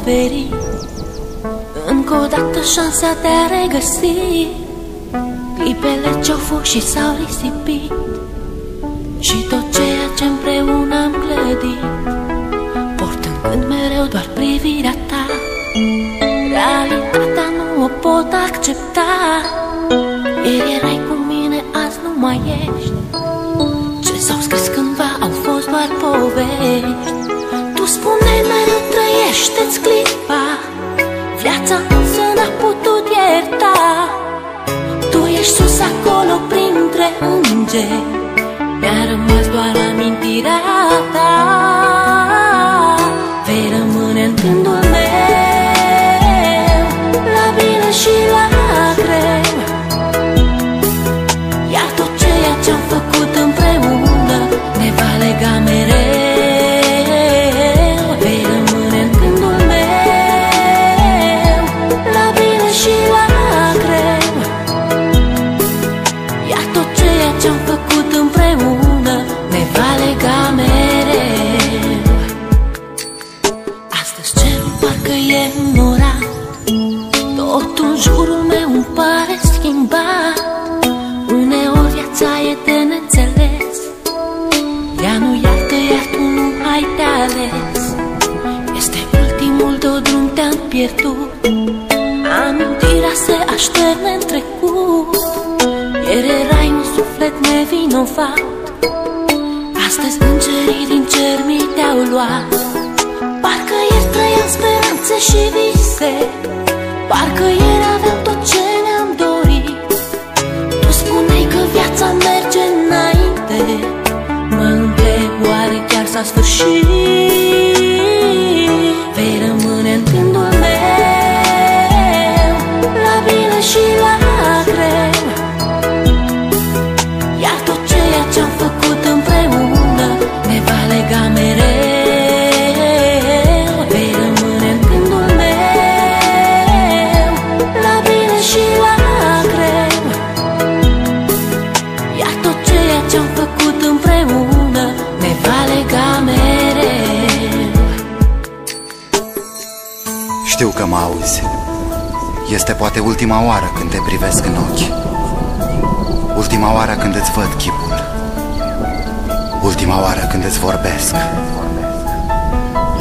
oferit încă o dată șansa de a regăsi clipele ce-au fost și s-au risipit, și tot ceea ce împreună am clădit, portând când mereu doar privirea ta. Realitatea nu o pot accepta. Ieri erai cu mine, azi nu mai ești. Ce s-au scris cândva au fost doar povești. Tu spuneai mereu trăiește-ți clipa, viața însă n-a putut ierta. Tu ești sus acolo printre îngeri, mi-a rămas doar amintirea ta. Vei rămâne în gândul meu, la bine și la greu. Iar tot ceea ce-am făcut împreună ne va lega mereu. Vei rămâne în gândul meu, la bine și la greu. Iar tot ceea ce-am făcut împreună ne va lega mereu. Astăzi cerul parcă e înnorat, totul în jurul meu îmi pare schimbat. Uneori viața e de neînțeles, ea nu iartă, iar tu nu ai de ales. Este ultimul tău drum, te-am pierdut, amintirea se așterne în trecut. Ieri erai un suflet nevinovat, astăzi îngerii din cer mi te-au luat. Parcă ieri trăiam speranțe și vise, parcă ieri aveam tot ce ne-am dorit. Tu spuneai că viața merge înainte, mă întreb oare chiar s-a sfârșit. Vei rămâne în gândul meu, la bine și la greu. Iar tot ceea ce-am făcut împreună ne va lega mereu. Vei rămâne în gândul meu, la bine și la greu. Iar tot ceea ce-am făcut împreună ne va lega mereu. Știu că mă auzi. Este poate ultima oară când te privesc în ochi, ultima oară când îți văd chipul, ultima oară când îți vorbesc.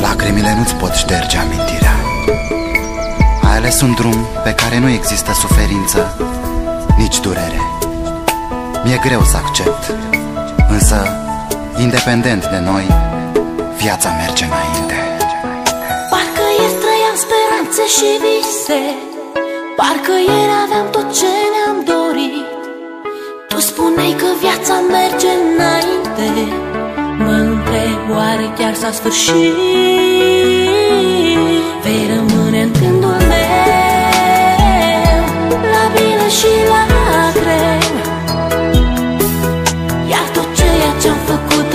Lacrimile nu-ți pot șterge amintirea. Ai ales un drum pe care nu există suferință, nici durere. Mi-e greu să accept, însă, independent de noi, viața merge înainte. Parcă ieri trăiam speranțe și vise, parcă ieri aveam tot ce ne-am dorit. Tu spuneai că viața merge înainte, mă întreb oare chiar s-a sfârșit. Vei rămâne în gândul meu, la bine și la greu. Iar tot ceea ce-am făcut